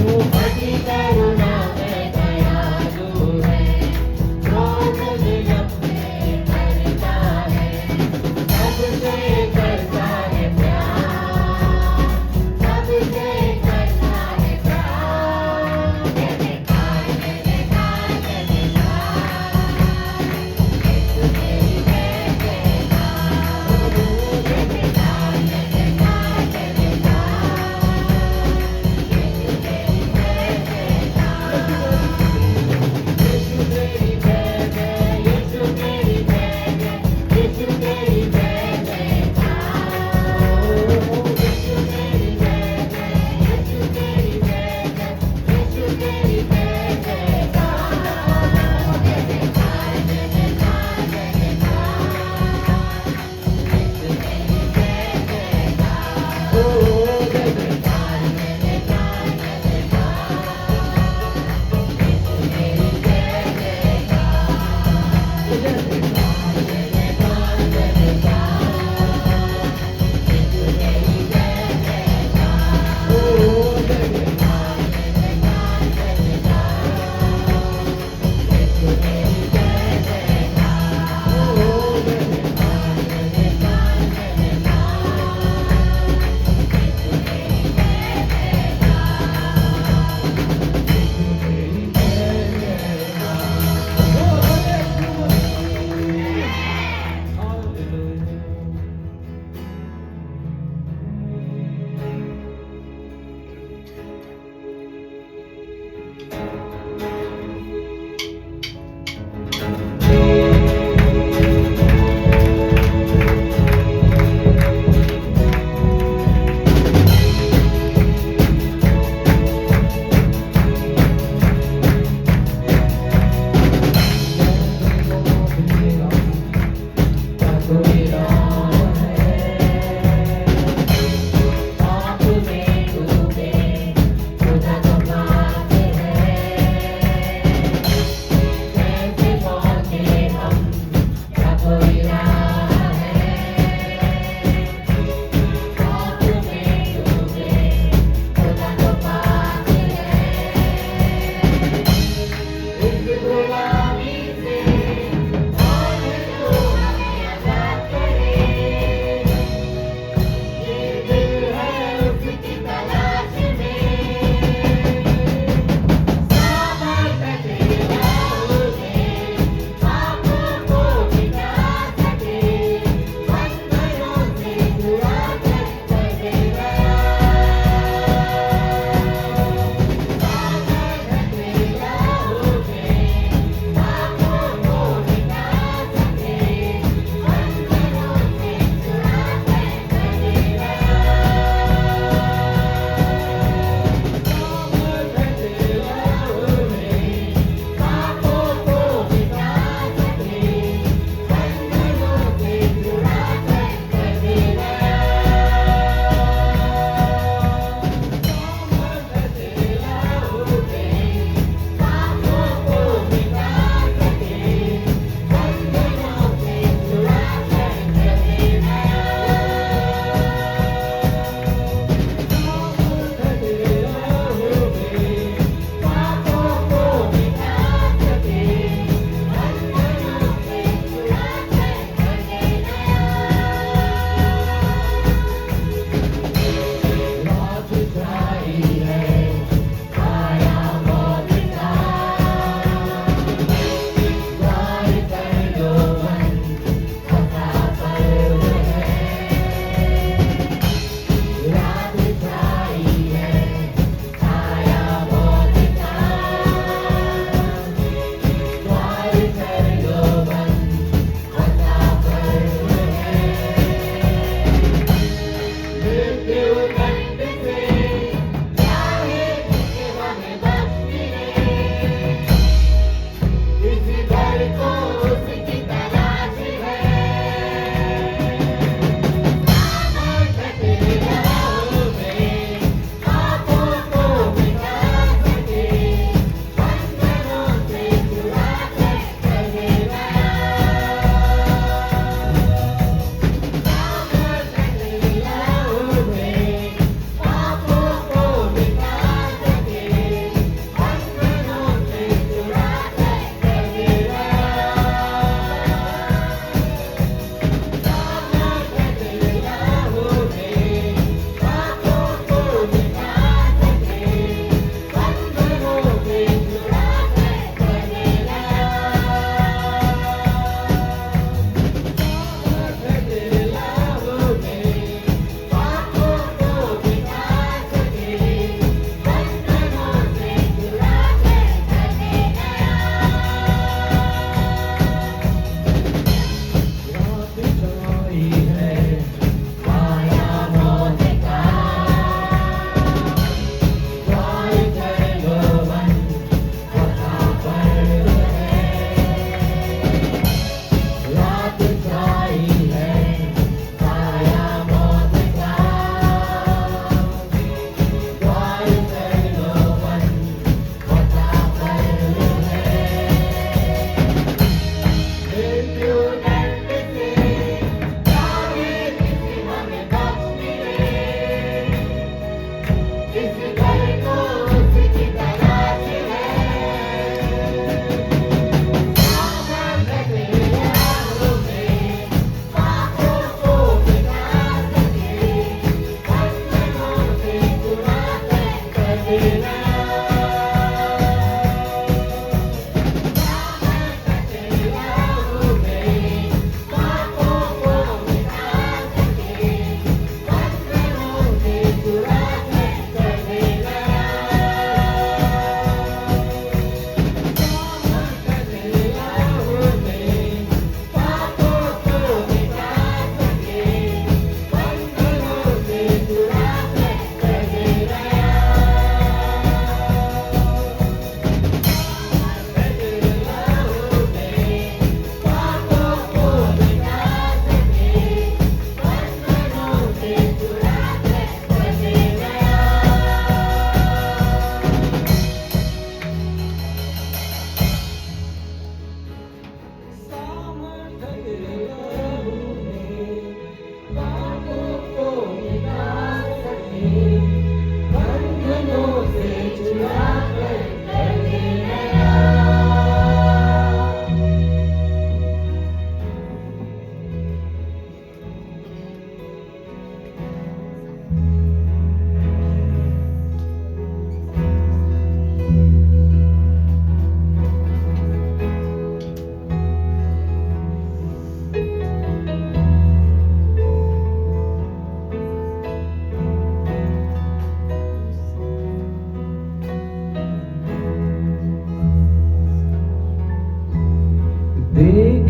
बड़ी करुणा है, दयालु है, क्रोध विलंब में करता है, सबसे करता है प्यार, सबसे करता है प्यार। जय जयकार, जय जयकार, जय जयकार, यीशु तेरी जय जयकार। जय जयकार, जय जयकार, जय जयकार, यीशु तेरी जय जयकार।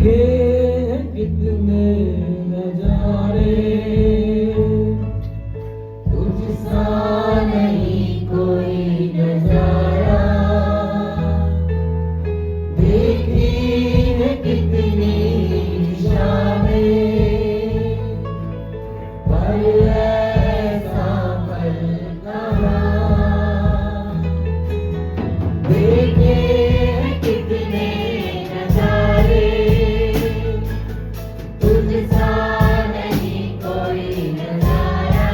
देखे हैं कितने नजारे, तुझसा नहीं कोई नजारा, देखी है कितनी शामें, पर ऐसा पल कहाँ, देखे हैं कितने नजारे, तुझसा नहीं कोई नजारा,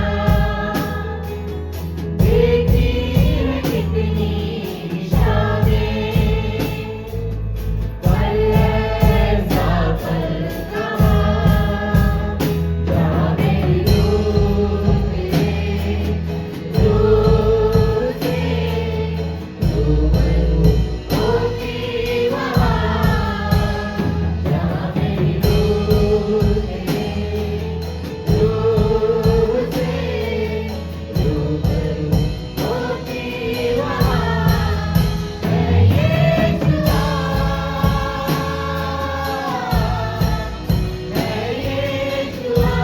देखी है कितनी शामें, पर ऐसा पल कहाँ, जहाँ मेरी रूह से रूबरू होती वहाँ, जहाँ मेरी रूह से रूबरू होती वहाँ, है यीशुआ, है यीशुआ, है यीशुआ,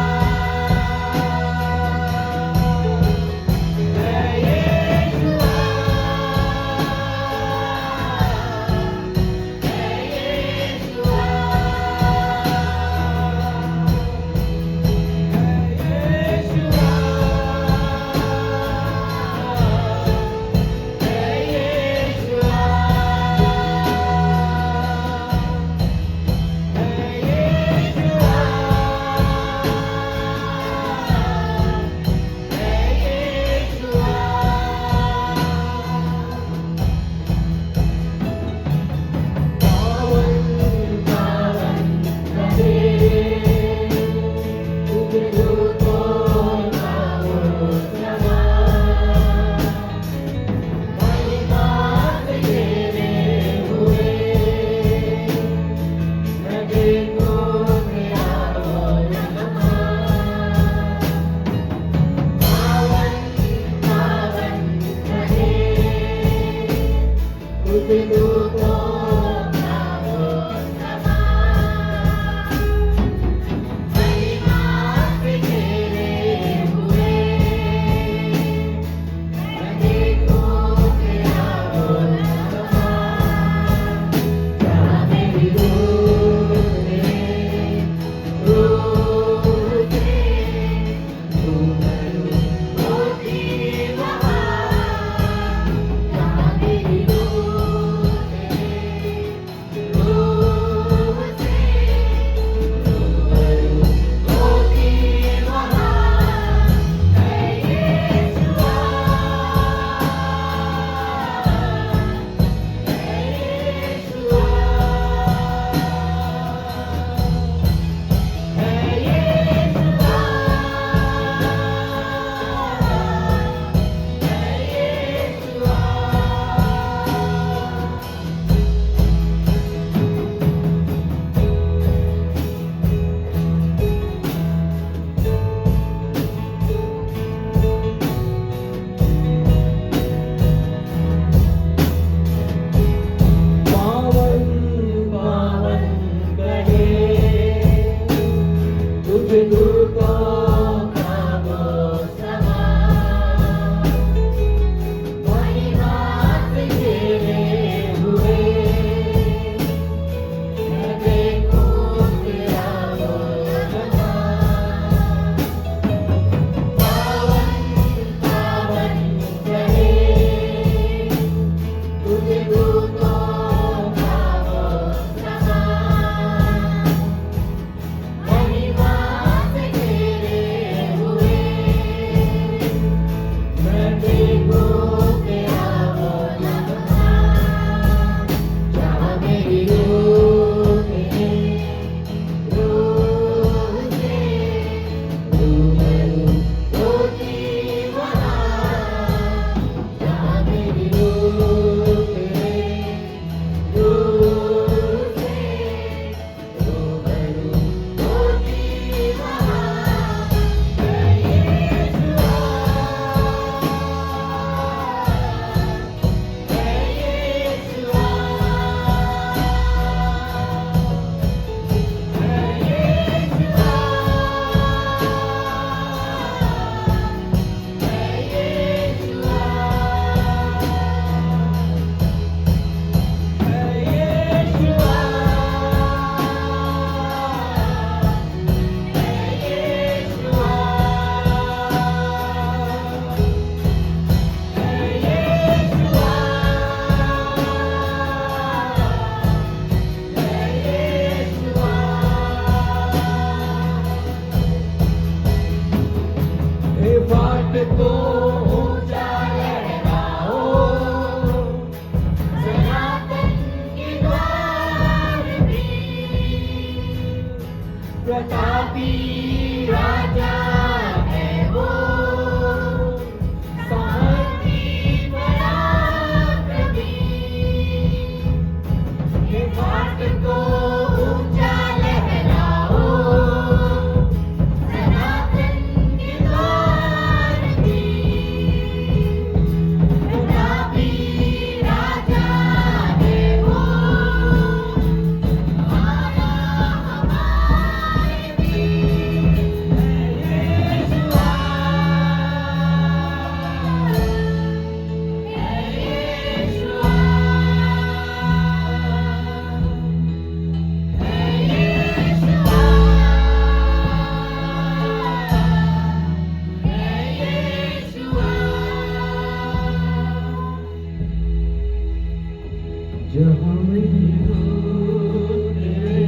जहाँ मेरी रूह तेरे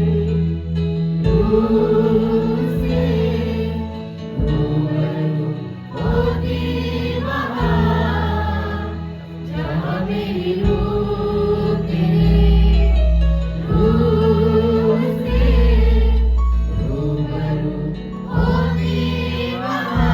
रूह से रूबरू होती वहाँ, जहाँ मेरी रूह तेरे रूह से रूबरू होती वहाँ।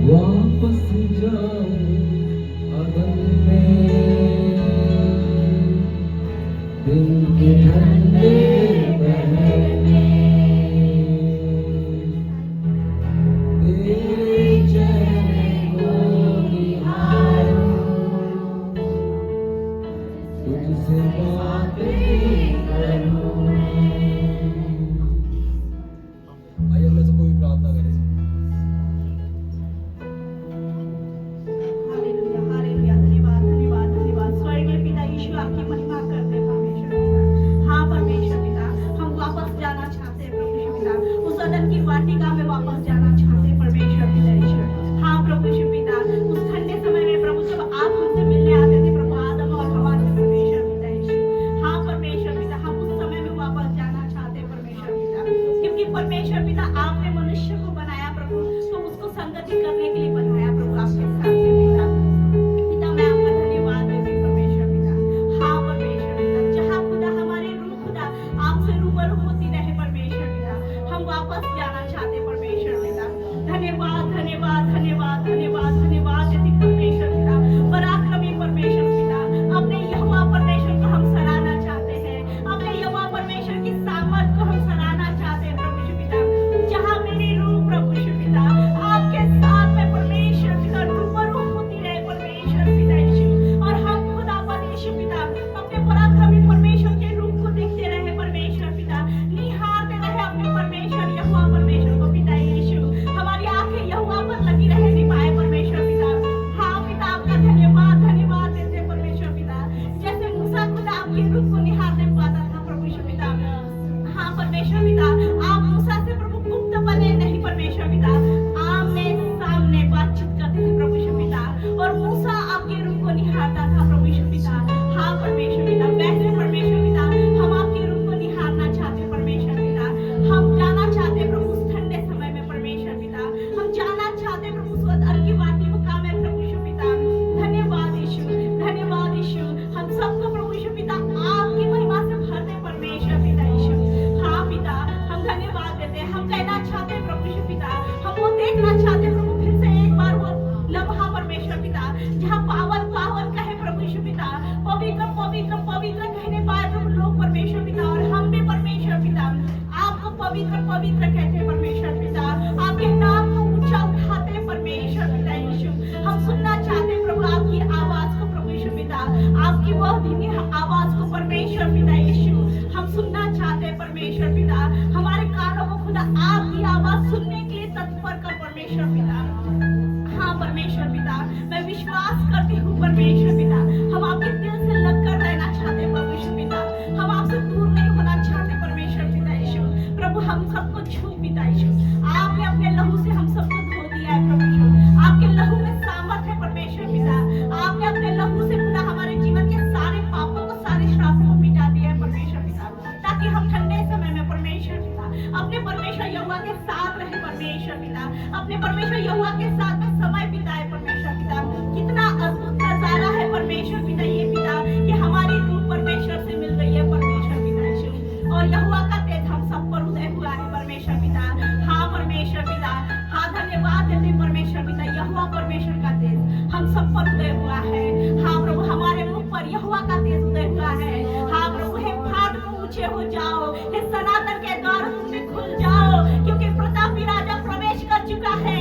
वापस जाऊं अगन में दिन के ठंडे पहर में तेरे चेहरे को निहारूं तुझसे बातें करूं आइए मैं से कोई प्रार्थना करें हालेलुया हालेलुया धन्यवाद धन्यवाद धन्यवाद स्वर्गीय पिता यीशु आपकी महिमा करते हैं परमेश्वर पिता। हाँ परमेश्वर पिता हम वापस जाना चाहते हैं प्रभु यीशु पिता उस अदन की वाटिका में वापस जाना चाहते हैं परमेश्वर पिता यीशु। हाँ प्रभु यीशु पिता उस ठंडे समय में प्रभु जब आप हमसे मिलने आते थे प्रभु आदम और हवा से परमेश्वर पिता यीशु। हाँ परमेश्वर पिता हम उस समय में वापस जाना चाहते हैं परमेश्वर पिता क्योंकि परमेश्वर पिता आपने मनुष्य को बनाया प्रभु तो उसको संगति करने के लिए बनाया प्रभु आपके साथ में पिता। पिता मैं आपका धन्यवाद देती हूँ परमेश्वर पिता। हाँ परमेश्वर पिता जहाँ खुदा हमारी रूह खुदा आपसे रूबरू होती रहे परमेश्वर पिता हम वापस जाना चाहते हैं परमेश्वर पिता। धन्यवाद धन्यवाद धन्यवाद धन्यवाद धन्यवाद देती हूँ परमेश्वर पिता। पराक्रमी परमेश्वर पिता अपने यहोवा परमेश्वर को हम सराहना चाहते हैं अपने यहोवा परमेश्वर की सामर्थ को हम सराहना चाहते हैं प्रभु यीशु पिता। जहाँ मेरी रूह प्रभु यीशु पिता आपके साथ में परमेश्वर पिता रूबरू होती रहे परमेश्वर पिता यीशु और हम खुदा यीशु पिता अपने पराक्रमी परमेश्वर के रूप को देखते रहे परमेश्वर पिता निहारते रहे अपने परमेश्वर यहोवा परमेश्वर को पिता यीशु हमारी आंखें यहोवा पर लगी रहे नहीं पाए परमेश्वर पिता। हाँ पिता आपका धन्यवाद धन्यवाद देते हैं परमेश्वर पिता जैसे मूसा खुदा आपके रूप को निहारने पाता था प्रभु यीशु पिता। हाँ परमेश्वर पिता आप मूसा से प्रभु गुप्त बने नहीं परमेश्वर पिता आमने सामने बातचीत करते थे प्रभु यीशु पिता और मूसा आपके रूप को निहारता था प्रभु यीशु पिता। हाँ परमेश्वर पिता वैसे परमेश्वर पिता हम आपके रूप को निहारना चाहते हैं परमेश्वर पिता। हम जाना चाहते हैं प्रभु उस ठंडे समय में परमेश्वर पिता हम जाना चाहते हैं प्रभु उस अदन की वाटिका में प्रभु यीशु पिता। धन्यवाद यीशु हम सबको प्रभु यीशु पिता आपकी महिमा से भर दे परमेश्वर पिता यीशु। हाँ पिता हम धन्यवाद देते हैं हम कहना चाहते हैं प्रभु यीशु पिता हम वो देखना चाहते हैं प्रभु फिर से एक बार वो लम्हा परमेश्वर पिता जहाँ पावन पावन कहे प्रभु यीशु पिता पवित्र पवित्र पवित्र कहने पाए प्रभु लोग परमेश्वर पिता और हम भी परमेश्वर पिता आपको पवित्र पवित्र कहते हैं परमेश्वर पिता आपके नाम को ऊंचा उठाते हैं परमेश्वर पिता यीशु। हम सुनना चाहते हैं प्रभु आपकी आवाज को प्रभु यीशु पिता आपकी वह धीमी आवाज को परमेश्वर पिता यीशु हम सुनना चाहते हैं परमेश्वर पिता। हमारे कानों को खुदा आपकी आवाज सुनने के लिए तत्पर कर परमेश्वर पिता। हाँ परमेश्वर पिता मैं विश्वास करती हूँ परमेश्वर पिता हम आपके दिल से लगकर रहना चाहते हैं प्रभु यीशु पिता हम आपसे दूर नहीं होना चाहते परमेश्वर पिता यीशु। प्रभु हम सबको छू पिता यीशु आपने अपने लहू से हम सबको धो दिया है प्रभु यीशु आपके लहू में सामर्थ है परमेश्वर पिता आपने अपने लहू से खुदा हमारे जीवन के सारे पापों को सारे श्रापों को मिटा दिया है परमेश्वर पिता ताकि हम ठंडे समय में परमेश्वर पिता अपने परमेश्वर यहोवा के साथ रहे परमेश्वर पिता अपने परमेश्वर यहोवा के साथ में समय बिताए परमेश्वर पिता। कितना अद्भुत नजारा है परमेश्वर पिता ये पिता कि हमारी रूह परमेश्वर से मिल गई है परमेश्वर पिता यीशु और यहोवा का तेज हम सब पर उदय हुआ है परमेश्वर पिता। हाँ परमेश्वर पिता हाँ धन्यवाद देते परमेश्वर पिता यहोवा परमेश्वर का तेज हम सब पर उदय हुआ है। हाँ प्रभु हमारे मुख पर यहोवा का तेज उदय हुआ है। हाँ प्रभु हे फाटक ऊंचे हो जाओ हे सनातन के द्वार तुम भी खुल जाओ क्योंकि प्रतापी राजा प्रवेश कर चुका है।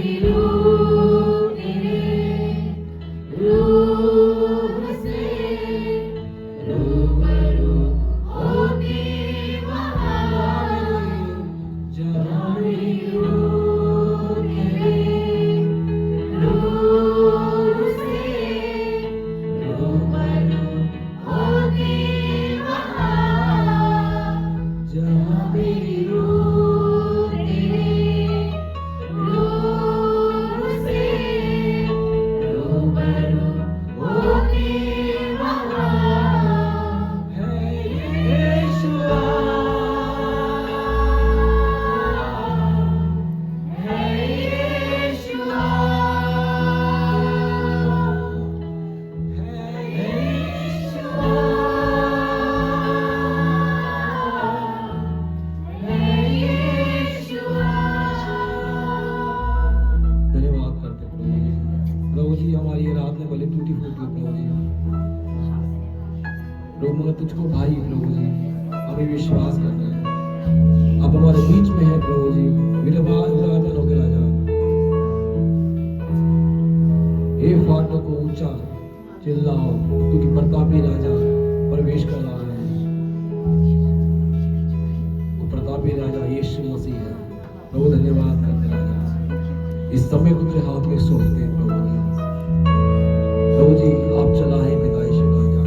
ही रूह तेरे रूह से रूबरू होती वहाँ जहाँ मेरी रूह तेरे रूह से रूबरू होती वहाँ जहाँ मेरी रूह तेरे रूह से रूबरू होती वहाँ है यीशुआ है यीशुआ है यीशुआ है यीशुआ। धन्यवाद करते प्रभु जी। प्रभु जी हमारी ये रात में भले टूटी फूटी हो प्रभु जी, प्रभु मगर तुझको भाई प्रभु जी हमें विश्वास करना है। अब हमारे बीच में है प्रभु जी, विराजमान होकर राजा। हे फाटकों को ऊंचा चिल्लाओ क्योंकि प्रतापी राजा प्रवेश कर रहा है। वो प्रतापी राजा यीशु मसीह है। प्रभु धन्यवाद करते राजा, इस समय को तेरे हाथ में सौंपते हैं प्रभु जी। प्रभु जी आप चलाए पिताइश राजा,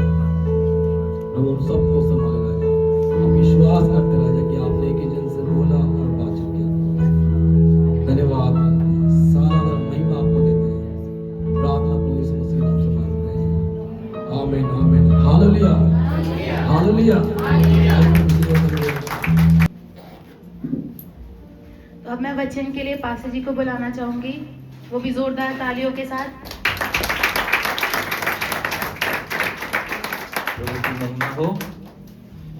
प्रभु हम सबको संभाले राजा। हम विश्वास करते राजा कि आपने एक ही जन से बोला और बातचीत किया। धन्यवाद, सारा महिमा आपको देते हैं। प्रार्थना प्रभु यीशु मसीह नाम से मांगते हैं, आमीन आमीन। Hallelujah hallelujah. तो अब मैं वचन के लिए पास्टर जी को बुलाना चाहूंगी, वो भी जोरदार तालियों के साथ। प्रभु की महिमा हो।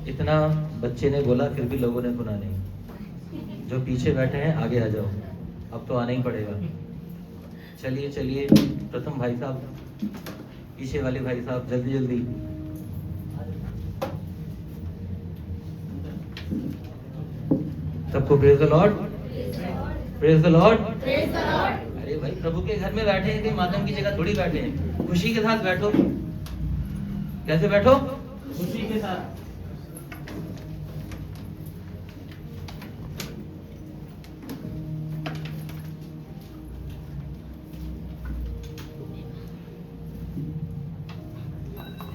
इतना बच्चे ने बोला फिर भी लोगों ने सुना नहीं। जो पीछे बैठे हैं आगे आ जाओ, अब तो आना ही पड़ेगा। चलिए चलिए, प्रथम भाई साहब, पीछे वाले भाई साहब जल्दी जल्दी। सबको praise the Lord, praise the Lord. अरे भाई प्रभु के घर में बैठे हैं, कहीं मातम की जगह थोड़ी बैठे हैं। खुशी के साथ बैठो। कैसे बैठो? खुशी के साथ।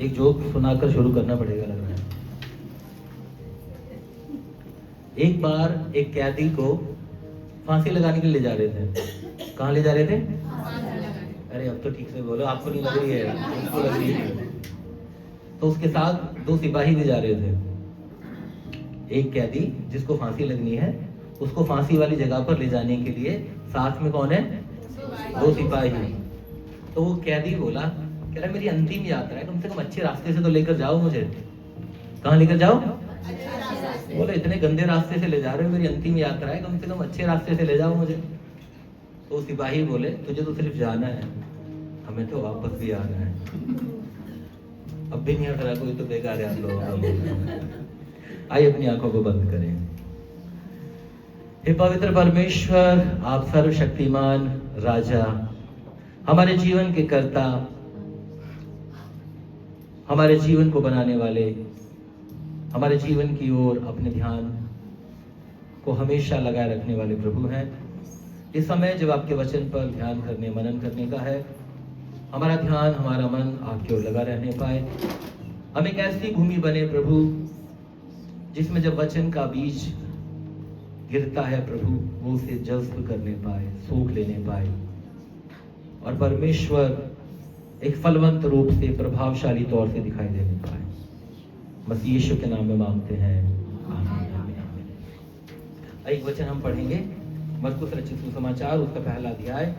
एक जोक सुनाकर शुरू करना पड़ेगा लग रहा है। एक बार एक कैदी को फांसी लगाने के लिए ले जा रहे थे। कहाँ ले जा रहे थे? अरे अब तो ठीक से बोलो, आपको नहीं लग रही है, उसको लग रही है। तो उसके साथ दो सिपाही भी जा रहे थे। एक कैदी जिसको फांसी लगनी है, उसको फांसी वाली जगह पर ले जाने के लिए साथ में कौन है? दो सिपाही। तो वो कैदी बोला, कह रहा मेरी अंतिम यात्रा है, कम से कम अच्छे रास्ते से तो लेकर जाओ मुझे। कहाँ लेकर जाओ? बोले इतने गंदे रास्ते से ले जा रहे हो, मेरी अंतिम यात्रा है, कम से कम अच्छे रास्ते से ले जाओ मुझे। तो सिपाही बोले तुझे तो सिर्फ जाना है, हमें तो वापस भी आना है। अब भी नहीं हट रहा कोई, तो बेकार है आप लोग। आइए अपनी आंखों को बंद करें। हे पवित्र परमेश्वर, आप सर्वशक्तिमान राजा, हमारे जीवन के कर्ता, हमारे जीवन को बनाने वाले, हमारे जीवन की ओर अपने ध्यान को हमेशा लगाए रखने वाले प्रभु हैं। इस समय जब आपके वचन पर ध्यान करने, मनन करने का है, हमारा ध्यान, हमारा मन आपकी ओर लगा रहने पाए। हम एक ऐसी भूमि बने प्रभु जिसमें जब वचन का बीज गिरता है प्रभु, वो उसे जज्ब करने पाए, सूख लेने पाए, और परमेश्वर एक फलवंत रूप से, प्रभावशाली तौर से दिखाई देने पाए। मसीह यीशु के नाम में मांगते हैं, आमीन आमीन आमीन। एक वचन हम पढ़ेंगे, मरकुस रचित सुसमाचार, उसका पहला अध्याय।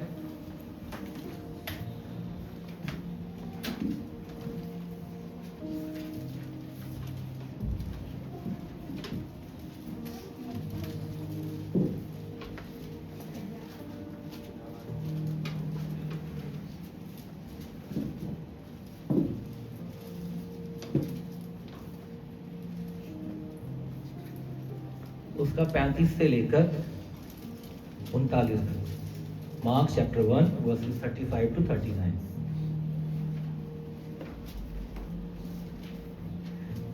उसका 35 से लेकर 39 तक। Mark chapter 1 versus 35 to 39।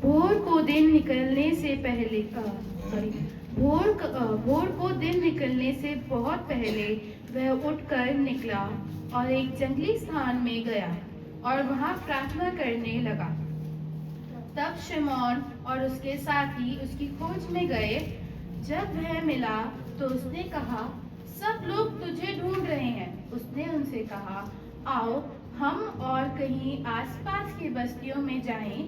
भोर को दिन निकलने से पहले भोर को दिन निकलने से बहुत पहले वह उठकर निकला और एक जंगली स्थान में गया और वहां प्रार्थना करने लगा। तब शिमोन और उसके साथी उसकी खोज में गए। जब वह मिला तो उसने कहा, सब लोग तुझे ढूंढ रहे हैं। उसने उनसे कहा, आओ हम और कहीं आसपास की बस्तियों में जाएं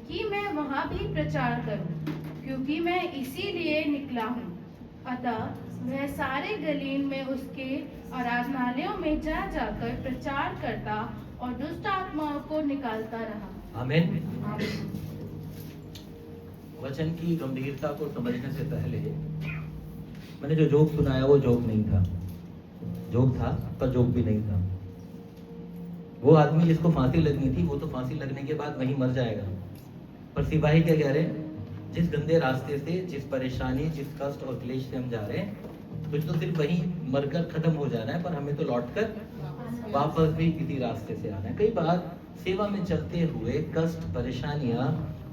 कि मैं वहां भी प्रचार करूं, क्योंकि मैं इसीलिए निकला हूं। अतः वह सारे गलील में उसके आराधनालयों में जा जाकर प्रचार करता और दुष्ट आत्माओं को निकालता रहा। आमीन। वचन की गंभीरता को समझने से पहले मैंने जो जोक सुनाया वो जोक नहीं था। जोक था पर जोक भी नहीं था। वो आदमी जिसको फांसी लगनी थी वो तो फांसी लगने के बाद वहीं मर जाएगा, पर सिपाही क्या कह रहे हैं, जिस गंदे रास्ते से, जिस परेशानी, जिस कष्ट और क्लेश से हम जा रहे हैं, कुछ तो सिर्फ वहीं मरकर खत्म हो जाना है, पर हमें तो लौटकर वापस भी किसी रास्ते से आना है। कई बार सेवा में चलते हुए कष्ट, परेशानियां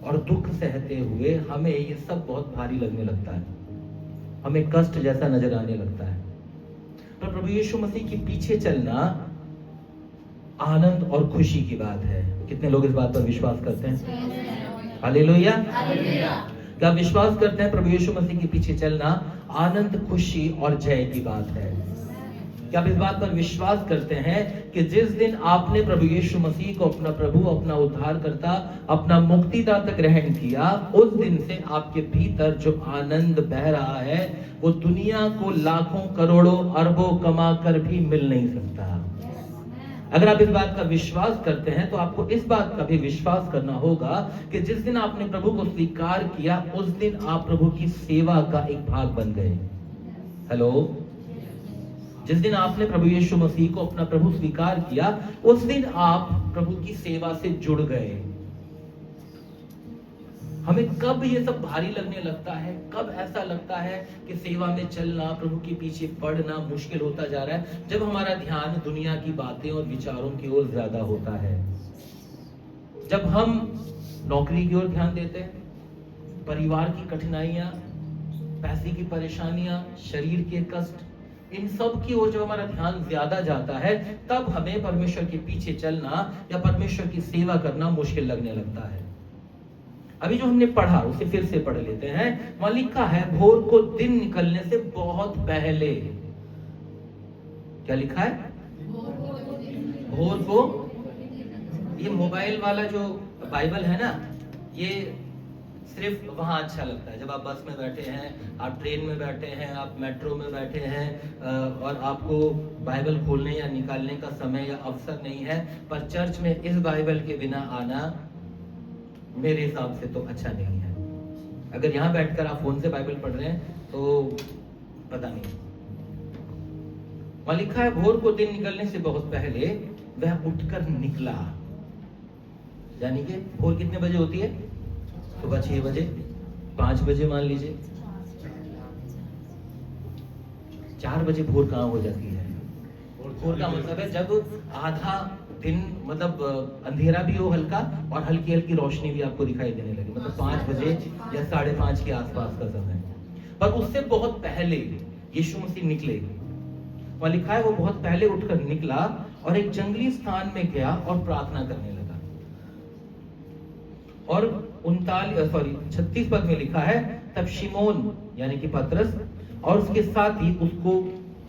और दुख सहते हुए हमें ये सब बहुत भारी लगने लगता है, हमें कष्ट जैसा नजर आने लगता है। पर प्रभु यीशु मसीह के पीछे चलना आनंद और खुशी की बात है। कितने लोग इस बात पर विश्वास करते हैं? हालेलुया। क्या विश्वास करते हैं प्रभु यीशु मसीह के पीछे चलना आनंद, खुशी और जय की बात है? क्या आप इस बात पर विश्वास करते हैं कि जिस दिन आपने प्रभु यीशु मसीह को अपना प्रभु, अपना उद्धारकर्ता, अपना मुक्तिदाता ग्रहण किया, उस दिन से आपके भीतर जो आनंद बह रहा है वो दुनिया को लाखों, करोड़ों, अरबों कमा कर भी मिल नहीं सकता। अगर आप इस बात का विश्वास करते हैं तो आपको इस बात का भी विश्वास करना होगा कि जिस दिन आपने प्रभु को स्वीकार किया उस दिन आप प्रभु की सेवा का एक भाग बन गए। हेलो, जिस दिन आपने प्रभु यीशु मसीह को अपना प्रभु स्वीकार किया उस दिन आप प्रभु की सेवा से जुड़ गए। हमें कब ये सब भारी लगने लगता है, कब ऐसा लगता है कि सेवा में चलना, प्रभु के पीछे पड़ना मुश्किल होता जा रहा है? जब हमारा ध्यान दुनिया की बातें और विचारों की ओर ज्यादा होता है, जब हम नौकरी की ओर ध्यान देते हैं, परिवार की कठिनाइयां, पैसे की परेशानियां, शरीर के कष्ट, इन सब की ओर जब हमारा ध्यान ज्यादा जाता है तब हमें परमेश्वर के पीछे चलना या परमेश्वर की सेवा करना मुश्किल लगने लगता है। अभी जो हमने पढ़ा उसे फिर से पढ़ लेते हैं। वहां लिखा है भोर को दिन निकलने से बहुत पहले। क्या लिखा है? भोर को। ये मोबाइल वाला जो बाइबल है ना, ये सिर्फ वहां अच्छा लगता है जब आप बस में बैठे हैं, आप ट्रेन में बैठे हैं, आप मेट्रो में बैठे हैं और आपको बाइबल खोलने या निकालने का समय या अवसर नहीं है। पर चर्च में इस बाइबल के बिना आना मेरे हिसाब से तो अच्छा नहीं है। अगर यहाँ बैठकर आप फोन से बाइबल पढ़ रहे हैं तो पता नहीं। वहां लिखा है भोर को दिन निकलने से बहुत पहले वह उठकर निकला। यानी कि भोर कितने बजे होती है? सुबह 6 बजे, 5 बजे मान लीजिए। 4 बजे भोर कहाँ हो जाती है? भोर का मतलब है जब आधा दिन, मतलब अंधेरा भी हो हल्का और हल्की हल्की रोशनी भी आपको दिखाई देने लगे, मतलब 5 बजे या 5:30 के आसपास का समय। पर उससे बहुत पहले यीशु मसीह निकले। वहां लिखा है वो बहुत पहले उठकर निकला और एक जंगली स्थान में गया और प्रार्थना करने लगा। और 36 पद में लिखा है तब शिमोन यानी कि पतरस और उसके साथी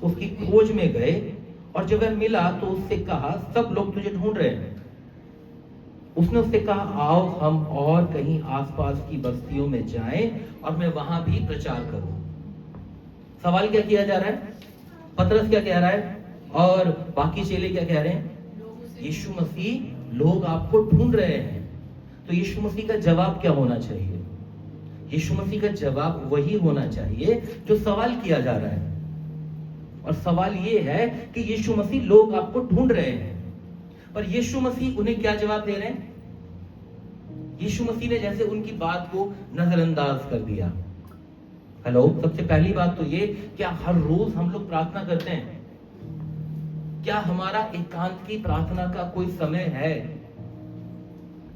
उसकी खोज में गए और जब वह मिला तो उससे कहा, सब लोग तुझे ढूंढ रहे हैं। उसने उससे कहा, आओ हम और कहीं आसपास की बस्तियों में जाएं और मैं वहां भी प्रचार करूं। सवाल क्या किया जा रहा है? पतरस क्या कह रहा है और बाकी चेले क्या कह रहे हैं? यीशु मसीह, लोग आपको ढूंढ रहे हैं। तो यीशु मसीह का जवाब क्या होना चाहिए? यीशु मसीह का जवाब वही होना चाहिए जो सवाल किया जा रहा है। और सवाल ये है कि यीशु मसीह, लोग आपको ढूंढ रहे हैं। पर यीशु मसीह उन्हें क्या जवाब दे रहे हैं? यीशु मसीह ने जैसे उनकी बात को नजरअंदाज कर दिया। हेलो, सबसे पहली बात तो ये, क्या हर रोज हम लोग प्रार्थना करते हैं? क्या हमारा एकांत की प्रार्थना का कोई समय है?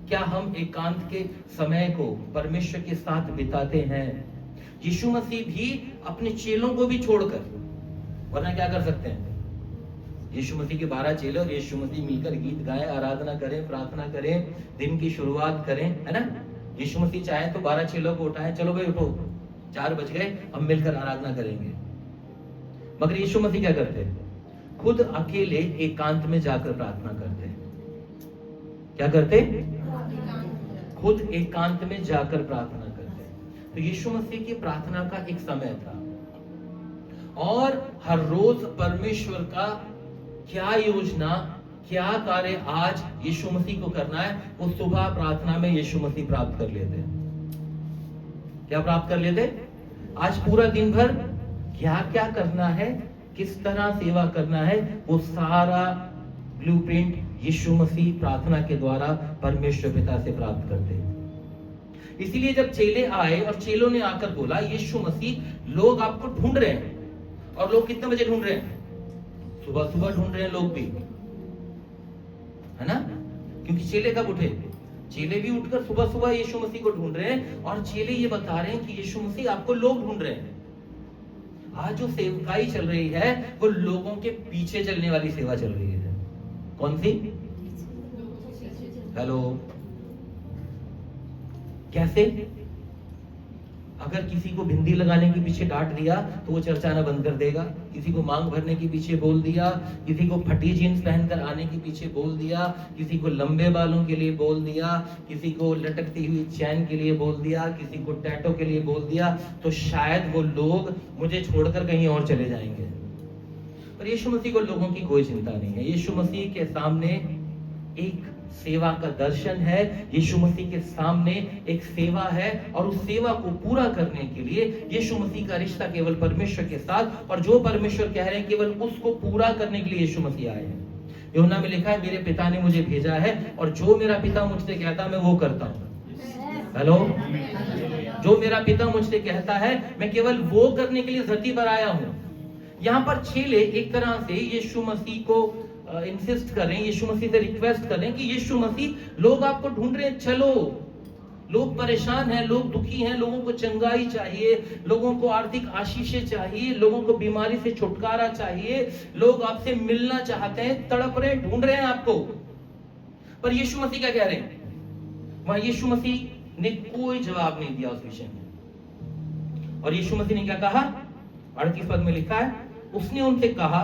क्या हम एकांत के समय को परमेश्वर के साथ बिताते हैं? यीशु मसीह भी अपने चेलों को भी छोड़कर, वरना क्या कर सकते हैं? यीशु मसीह के 12 चेले और यीशु मसीह मिलकर गीत गाएं, आराधना करें, प्रार्थना करें, दिन की शुरुआत करें, है ना? यीशु मसीह चाहे तो 12 चेलों को उठाएं, चलो भाई उठो, 4 बज गए, हम मिलकर आराधना करेंगे। मगर यीशु मसीह क्या करते? खुद अकेले एकांत में जाकर प्रार्थना करते। क्या करते? खुद एकांत में जाकर प्रार्थना करते। तो यीशु मसीह की प्रार्थना का एक समय था, और हर रोज परमेश्वर का क्या योजना, क्या कार्य आज यीशु मसीह को करना है, वो सुबह प्रार्थना में यीशु मसीह प्राप्त कर लेते। क्या प्राप्त कर लेते? आज पूरा दिन भर क्या क्या करना है, किस तरह सेवा करना है, वो सारा ब्लूप्रिंट यीशु मसीह प्रार्थना के द्वारा परमेश्वर पिता से प्राप्त करते। इसलिए जब चेले आए और चेलों ने आकर बोला, यीशु मसीह, लोग आपको ढूंढ रहे हैं। और लोग कितने बजे ढूंढ रहे हैं? सुबह सुबह ढूंढ रहे हैं लोग भी, है ना? क्योंकि चेले कब उठे? चेले भी उठकर सुबह सुबह यीशु मसीह को ढूंढ रहे हैं, और चेले ये बता रहे हैं कि यीशु मसीह, आपको लोग ढूंढ रहे हैं। आज जो सेवकाई चल रही है वो लोगों के पीछे चलने वाली सेवा चल रही है। कौन सी? हेलो, कैसे? अगर किसी को भिंडी लगाने के पीछे डांट दिया तो वो चर्चाना बंद कर देगा। किसी को मांग भरने के पीछे बोल दिया, किसी को फटी जीन्स पहनकर आने के पीछे बोल दिया, किसी को लंबे बालों के लिए बोल दिया, किसी को लटकती हुई चैन के लिए बोल दिया, किसी को टैटो के लिए बोल दिया, तो शायद वो लोग मुझे छोड़कर कहीं और चले जाएंगे। पर यीशु मसीह को लोगों की कोई चिंता नहीं है। यीशु मसीह के सामने एक सेवा का दर्शन है, यीशु मसीह के सामने एक सेवा है, और उस सेवा को पूरा करने के लिए यीशु मसीह का रिश्ता केवल परमेश्वर के साथ, और जो परमेश्वर कह रहे हैं केवल उसको पूरा करने के लिए यीशु मसीह आए हैं। यूहन्ना में लिखा है, मेरे पिता ने मुझे भेजा है, और जो मेरा पिता मुझसे कहता मैं वो करता हूँ। हेलो, जो मेरा पिता मुझसे कहता है मैं केवल वो करने के लिए धरती पर आया हूँ। यहाँ पर चेले एक तरह से यीशु मसीह को इंसिस्ट कर रहे हैं, यीशु मसीह से रिक्वेस्ट कर रहे हैं कि यीशु मसीह, लोग आपको ढूंढ रहे हैं, चलो। लोग परेशान हैं, लोग दुखी हैं, लोगों को चंगाई चाहिए, लोगों को आर्थिक आशीषें चाहिए, लोगों को बीमारी से छुटकारा चाहिए, लोग आपसे मिलना चाहते हैं, तड़प रहे हैं, ढूंढ रहे हैं आपको। पर यीशु मसीह क्या कह रहे हैं? वहां यीशु मसीह ने कोई जवाब नहीं दिया उस विषय में। और यीशु मसीह ने क्या कहा? 38 पद में लिखा है, उसने उनसे कहा,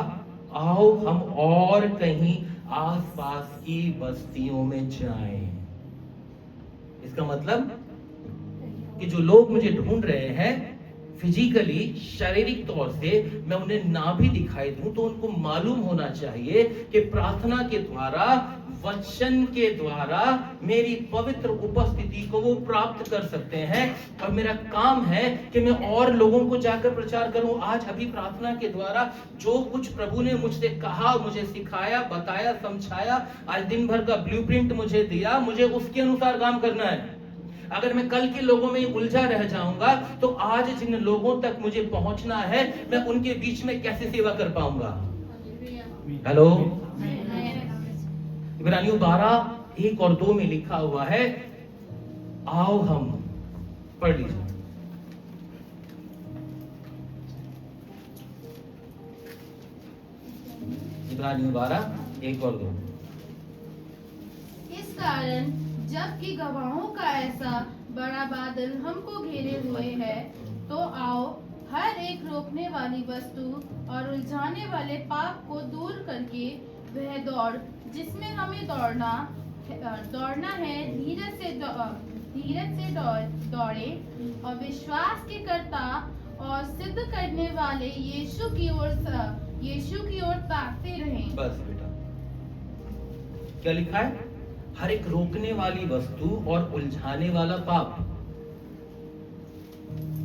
आओ हम और कहीं आसपास की बस्तियों में जाएं। इसका मतलब कि जो लोग मुझे ढूंढ रहे हैं फिजिकली, शारीरिक तौर से, मैं उन्हें ना भी दिखाई दूं तो उनको मालूम होना चाहिए कि प्रार्थना के द्वारा, वचन के द्वारा मेरी पवित्र उपस्थिति को वो प्राप्त कर सकते हैं। और मेरा काम है कि मैं और लोगों को जाकर प्रचार करूं। आज अभी प्रार्थना के द्वारा जो कुछ प्रभु ने मुझसे कहा, मुझे सिखाया, बताया, समझाया, आज दिन भर का ब्लूप्रिंट मुझे दिया, मुझे उसके अनुसार काम करना है। अगर मैं कल के लोगों में उलझा रह जाऊंगा तो आज जिन लोगों तक मुझे पहुंचना है, मैं उनके बीच में कैसे सेवा कर पाऊंगा? हेलो, इब्रानियों 12:1 और 2 में लिखा हुआ है, आओ हम, पढ़ लीजिए। इब्रानियों 12:1 और 2। इस कारण जबकि गवाहों का ऐसा बड़ा बादल हमको घेरे हुए है, तो आओ हर एक रोकने वाली वस्तु और उलझाने वाले पाप को दूर करके वह दौड़ जिसमें हमें दौड़ना है, धीरज से दौड़े, और विश्वास के कर्ता और सिद्ध करने वाले यीशु की ओर ताकते रहें। बस बेटा, क्या लिखा है? हर एक रोकने वाली वस्तु और उलझाने वाला पाप,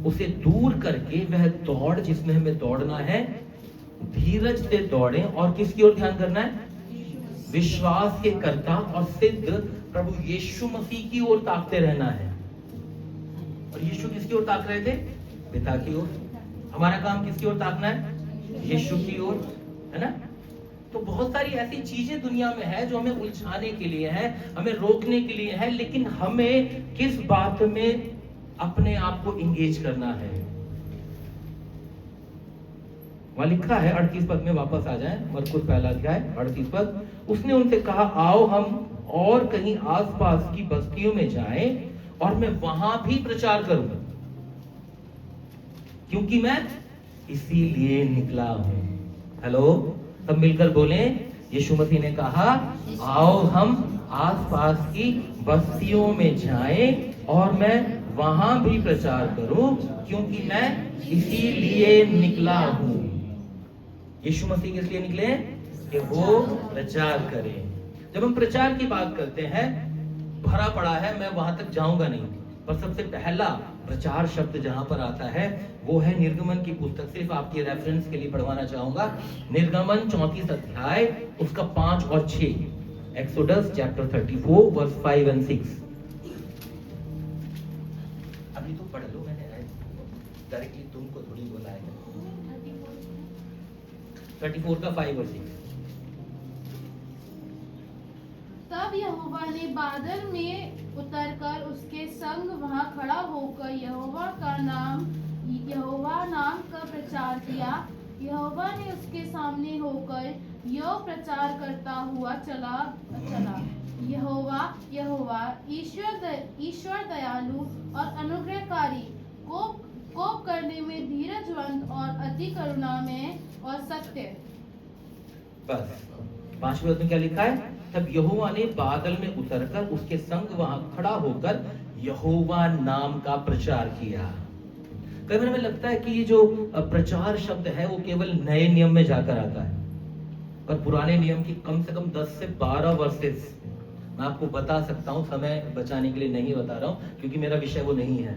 उसे दूर करके वह दौड़ जिसमें हमें दौड़ना है, धीरज से दौड़ें। और किसकी ओर ध्यान करना है? विश्वास के कर्ता और सिद्ध प्रभु यीशु मसीह की ओर ताकते रहना है। और यीशु किसकी ओर ताक रहे थे? पिता की ओर। हमारा काम किसकी ओर ताकना है? यीशु की ओर, है ना? तो तो बहुत सारी ऐसी चीजें दुनिया में है जो हमें उलझाने के लिए है, हमें रोकने के लिए है, लेकिन हमें किस बात में अपने आप को इंगेज करना है। वहां लिखा है 38 पद में वापस आ जाए, मरकुस पहला अध्याय 38 पद। उसने उनसे कहा, आओ हम और कहीं आसपास की बस्तियों में जाएं और मैं वहां भी प्रचार करूंगा, क्योंकि मैं इसीलिए निकला हूं। हेलो, सब मिलकर बोले, यीशु मसीह ने कहा, आओ हम आसपास की बस्तियों में जाएं और मैं वहां भी प्रचार करूं, क्योंकि मैं इसीलिए निकला हूं। यीशु मसीह किस लिए निकले? कि वो प्रचार करें। जब हम प्रचार की बात करते हैं, भरा पड़ा है, मैं वहां तक जाऊंगा नहीं, पर सबसे पहला प्रचार शब्द जहां पर आता है वो है निर्गमन की पुस्तक। सिर्फ आपके रेफरेंस के लिए पढ़वाना चाहूंगा, निर्गमन 34 अध्याय उसका 5 और 6, एक्सोडस चैप्टर 34 वर्स 5 एंड 6। अभी तो पढ़ लो, मैंने डायरेक्टली तुमको थोड़ी बोला है। 34 का 5 और 6। तब यहोवा ने बादल में उतरकर उसके संग वहां खड़ा होकर यहोवा नाम का प्रचार किया। यहोवा ने उसके सामने होकर यो प्रचार करता हुआ चला, यहोवा यहोवा ईश्वर दयालु और अनुग्रहकारी, कोप करने में धीरजवंत और अति करुणा में और सत्य। बस 5वें में क्या लिखा है? तब यहोवा ने बादल में उतरकर उसके संग वहां खड़ा होकर यहोवा नाम का प्रचार किया। कई बार हमें लगता है कि ये जो प्रचार शब्द है वो केवल नए नियम में जाकर आता है, पर पुराने नियम की कम से कम 10 से 12 वर्सेस मैं आपको बता सकता हूं, समय बचाने के लिए नहीं बता रहा हूं क्योंकि मेरा विषय वो नहीं है,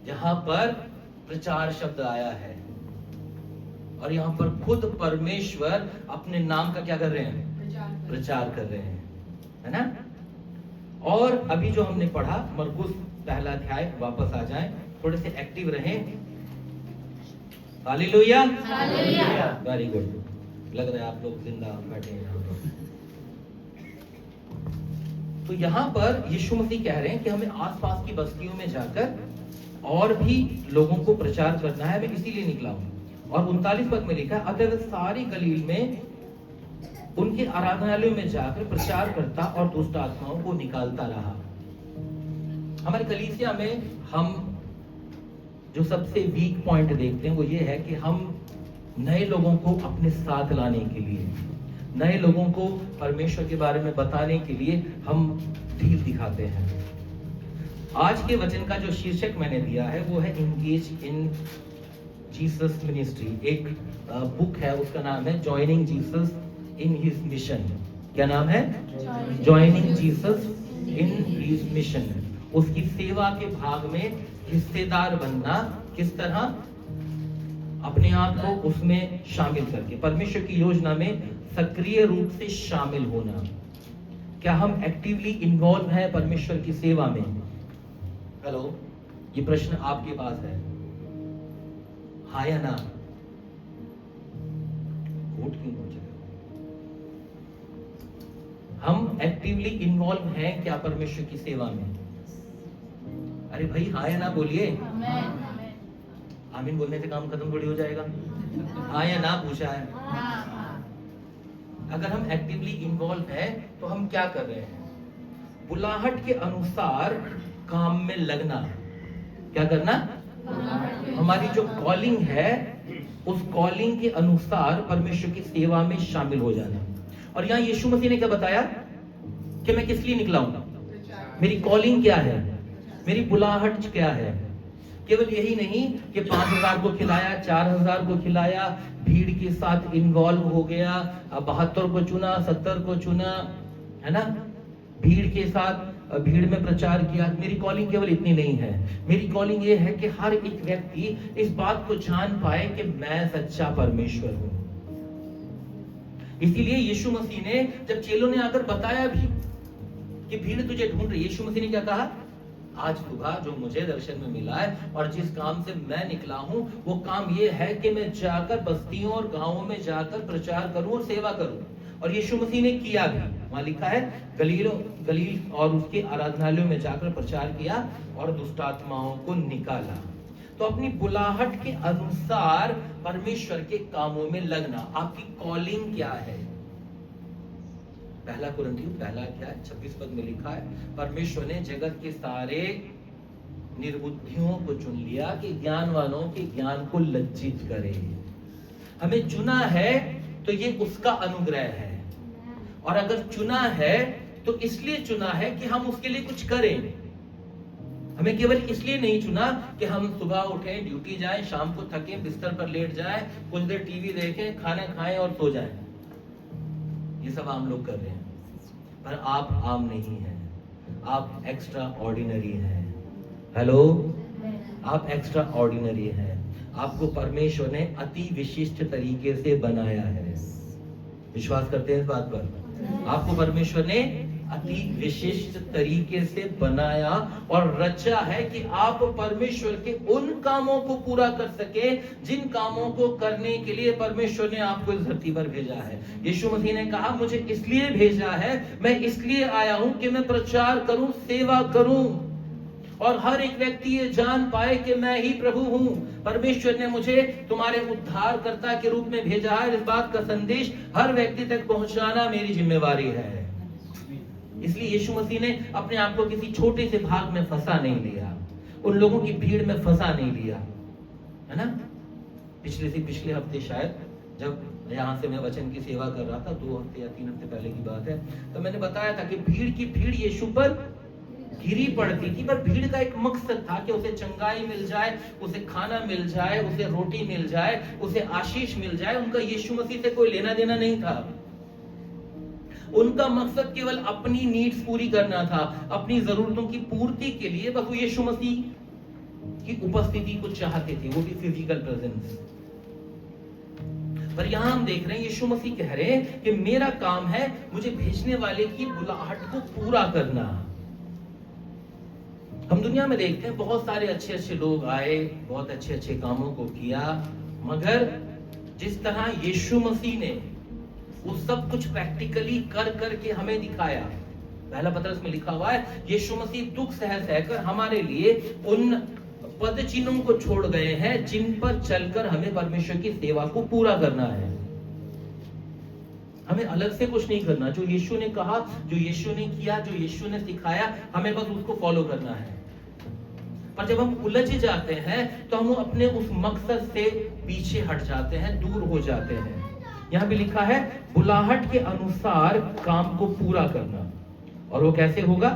जहां पर प्रचार शब्द आया है। और यहाँ पर खुद परमेश्वर अपने नाम का क्या कर रहे हैं? प्रचार कर रहे हैं, है ना। और अभी जो हमने पढ़ा मरकुस पहला अध्याय, वापस आ जाएं, थोड़े से एक्टिव रहें। Hallelujah, hallelujah, very good. लग रहा है आप लोग जिंदा बैठे हैं यहाँ पर। तो यहाँ पर यीशु मसीह कह रहे हैं कि हमें आसपास की बस्तियों में जाकर और भी लोगों को प्रचार करना है, मैं इसीलिए निकला हूं। और 39 पद में लिखा है, अतः सारी गलील में उनके आराधनालयों में जाकर प्रचार करता और दुष्ट आत्माओं को निकालता रहा। हमारे कलीसिया में हम जो सबसे वीक पॉइंट देखते हैं वो ये है कि हम नए लोगों को अपने साथ लाने के लिए, नए लोगों को परमेश्वर के बारे में बताने के लिए हम ढील दिखाते हैं। आज के वचन का जो शीर्षक मैंने दिया है वो है इंगेज इन जीसस मिनिस्ट्री। एक बुक है, उसका नाम है joining Jesus in his mission. क्या नाम है? Joining Jesus in his mission. उसकी सेवा के भाग में हिस्सेदार बनना, किस तरह अपने आप को उसमें शामिल करके परमेश्वर की योजना में सक्रिय रूप से शामिल होना। क्या हम एक्टिवली इन्वॉल्व हैं परमेश्वर की सेवा में? हेलो, ये प्रश्न आपके पास है, हाँ या ना? वोट क्यों हो जाए? हम एक्टिवली इन्वॉल्व हैं क्या परमेश्वर की सेवा में? अरे भाई हाँ या ना बोलिए। आमीन बोलने से काम खत्म थोड़ी हो जाएगा। हाँ या ना पूछा है। अगर हम एक्टिवली इन्वॉल्व हैं तो हम क्या कर रहे हैं? बुलाहट के अनुसार काम में लगना। क्या करना? हमारी जो कॉलिंग है उस कॉलिंग के अनुसार परमेश्वर की सेवा में शामिल हो जाना। और यहाँ यीशु मसीह ने क्या बताया कि मैं किस लिए निकला हूं, मेरी कॉलिंग क्या है, मेरी बुलाहट क्या है। केवल यही नहीं कि 5,000 को खिलाया, 4,000 को खिलाया, भीड़ के साथ इन्वॉल्व हो गया, 72 को चुना, 70 को चुना, है ना, भीड़ के साथ भीड़ में प्रचार किया। मेरी कॉलिंग केवल इतनी नहीं है। मेरी कॉलिंग ये है कि हर एक व्यक्ति इस बात को जान पाए कि मैं सच्चा परमेश्वर हूं। इसीलिए यीशु मसीह ने, जब चेलों ने आकर बताया भी कि भीड़ तुझे ढूंढ रही, यीशु मसीह ने क्या कहा? आज सुबह जो मुझे दर्शन में मिला है और जिस काम से मैं निकला हूं, वो काम ये है कि मैं जाकर बस्तियों और गांवों में जाकर प्रचार करूं और सेवा करूं। और यीशु मसीह ने किया भी। वहां लिखा है गलील और उसके आराधनालयों में जाकर प्रचार किया और दुष्ट आत्माओं को निकाला। तो अपनी बुलाहट के अनुसार परमेश्वर के कामों में लगना, आपकी कॉलिंग क्या है। पहला कुरिन्थियों पहला अध्याय 26 पद में लिखा है, परमेश्वर ने जगत के सारे निर्बुद्धियों को चुन लिया कि ज्ञानवानों के ज्ञान को लज्जित करे। हमें चुना है तो ये उसका अनुग्रह है, और अगर चुना है तो इसलिए चुना है कि हम उसके लिए कुछ करें। हमें केवल इसलिए नहीं चुना कि हम सुबह उठें, ड्यूटी जाएं, शाम को थकें, बिस्तर पर लेट जाएं, कुछ देर टीवी देखें, खाना खाएं और सो जाएं। ये सब आम लोग कर रहे हैं, पर आप आम नहीं हैं, आप एक्स्ट्रा ऑर्डिनरी हैं। हेलो, आप एक्स्ट्रा ऑर्डिनरी हैं। आपको परमेश्वर ने अति विशिष्ट तरीके से बनाया है। विश्वास करते हैं इस बात पर? आपको परमेश्वर ने अति विशिष्ट तरीके से बनाया और रचा है कि आप परमेश्वर के उन कामों को पूरा कर सके जिन कामों को करने के लिए परमेश्वर ने आपको इस धरती पर भेजा है। यीशु मसीह ने कहा, मुझे इसलिए भेजा है, मैं इसलिए आया हूं कि मैं प्रचार करूं, सेवा करूं, और हर एक व्यक्ति ये जान पाए कि मैं ही प्रभु हूं। परमेश्वर ने मुझे तुम्हारे उद्धारकर्ता के रूप में भेजा है। इस बात का संदेश हर व्यक्ति तक पहुंचाना मेरी जिम्मेवारी है। इसलिए यीशु मसीह ने अपने आप को किसी छोटे से भाग में फंसा नहीं लिया, उन लोगों की भीड़ में फंसा नहीं लिया, है ना। पिछले हफ्ते शायद जब यहाँ से मैं वचन की सेवा कर रहा था, 2 हफ्ते या 3 हफ्ते पहले की बात है, तो मैंने बताया था कि भीड़ की भीड़ यीशु पर घिरी पड़ती थी, पर भीड़ का एक मकसद था कि उसे चंगाई मिल जाए, उसे खाना मिल जाए, उसे रोटी मिल जाए, उसे आशीष मिल जाए। उनका यीशु मसीह से कोई लेना देना नहीं था। उनका मकसद केवल अपनी नीड्स पूरी करना था, अपनी जरूरतों की पूर्ति के लिए बस वो यीशु मसीह की उपस्थिति को चाहते थे, वो भी फिजिकल प्रेजेंस। पर यहां हम देख रहे हैं यीशु मसीह कह रहे हैं कि मेरा काम है मुझे भेजने वाले की बुलाहट को पूरा करना। हम दुनिया में देखते हैं बहुत सारे अच्छे अच्छे लोग आए, बहुत अच्छे अच्छे कामों को किया, मगर जिस तरह यीशु मसीह ने वो सब कुछ प्रैक्टिकली कर करके हमें दिखाया। पहला पत्रस में लिखा हुआ है, यीशु मसीह दुख सहकर हमारे लिए उन पद चिन्हों को छोड़ गए हैं जिन पर चलकर हमें परमेश्वर की सेवा को पूरा करना है। हमें अलग से कुछ नहीं करना। जो यीशु ने कहा, जो यीशु ने किया, जो यीशु ने सिखाया, हमें बस उसको फॉलो करना है। पर जब हम उलझ जाते हैं तो हम अपने उस मकसद से पीछे हट जाते हैं, दूर हो जाते हैं। यहाँ भी लिखा है बुलाहट के अनुसार काम को पूरा करना। और वो कैसे होगा?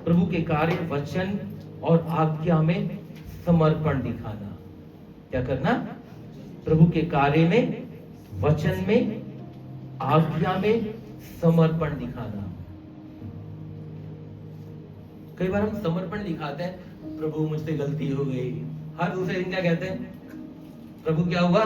प्रभु के कार्य, वचन और आज्ञा में समर्पण दिखाना। क्या करना? प्रभु के कार्य में, वचन में, आज्ञा में समर्पण दिखाना। कई बार हम समर्पण दिखाते हैं, प्रभु मुझसे गलती हो गई। हर दूसरे दिन क्या कहते हैं? प्रभु क्या हुआ?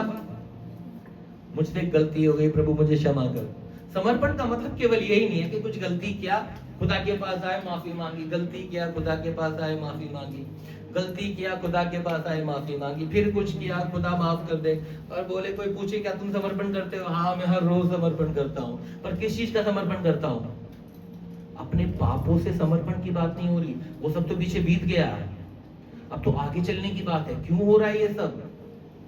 मुझसे गलती हो गई, प्रभु मुझे क्षमा कर। समर्पण का मतलब केवल यही नहीं है कि कुछ गलती किया, खुदा के पास आए, माफी मांगी, गलती किया, खुदा के पास आए, माफी मांगी, गलती किया, खुदा के पास आए, माफी मांगी, फिर कुछ किया, खुदा माफ कर दे। और बोले, कोई पूछे क्या तुम समर्पण करते हो? हाँ, मैं हर रोज समर्पण करता हूँ। पर किस चीज का समर्पण करता हूँ? अपने पापों से समर्पण की बात नहीं हो रही, वो सब तो पीछे बीत गया है। अब तो आगे चलने की बात है। क्यों हो रहा है ये सब?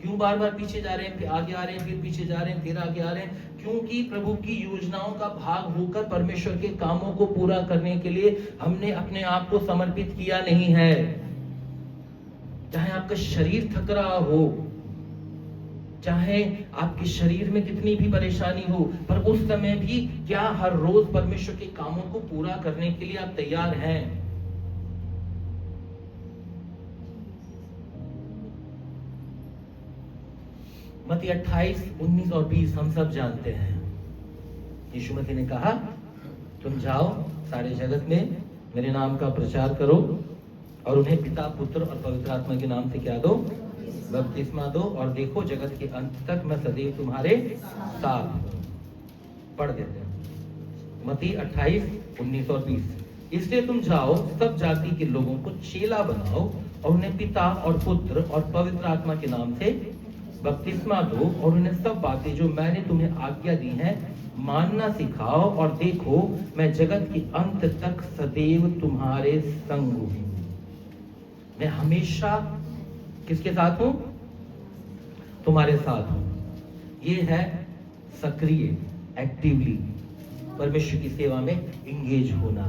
क्यों बार बार पीछे जा रहे हैं, फिर आगे आ रहे हैं, फिर पीछे जा रहे हैं, फिर आगे आ रहे हैं? क्योंकि प्रभु की योजनाओं का भाग होकर परमेश्वर के कामों को पूरा करने के लिए हमने अपने आप को समर्पित किया नहीं है। चाहे आपका शरीर थक रहा हो, चाहे आपके शरीर में कितनी भी परेशानी हो, पर उस समय भी क्या हर रोज परमेश्वर के कामों को पूरा करने के लिए आप तैयार हैं? मत्ती 28, 19 और 20 हम सब जानते हैं। यीशु मसीह ने कहा, तुम जाओ सारे जगत में मेरे नाम का प्रचार करो और उन्हें पिता, पुत्र और पवित्र आत्मा के नाम से क्या दो? बपतिस्मा दो, और देखो जगत के अंत तक मैं सदैव तुम्हारे साथ हूं। पढ़ देते हैं मत्ती 28, 19 और 20। इसलिए तुम जाओ, सब जाति के लोगों को चेला बनाओ और उन्हें पिता और पुत्र और पवित्र आत्मा के नाम से बपतिस्मा दो और उन्हें सब बातें जो मैंने तुम्हें आज्ञा दी हैं मानना सिखाओ, और देखो मैं जगत के अंत तक सदैव तुम्हारे संग हूं। मैं हमेशा किसके साथ हूं? तुम्हारे साथ हूं। ये है सक्रिय, एक्टिवली परमेश्वर की सेवा में इंगेज होना।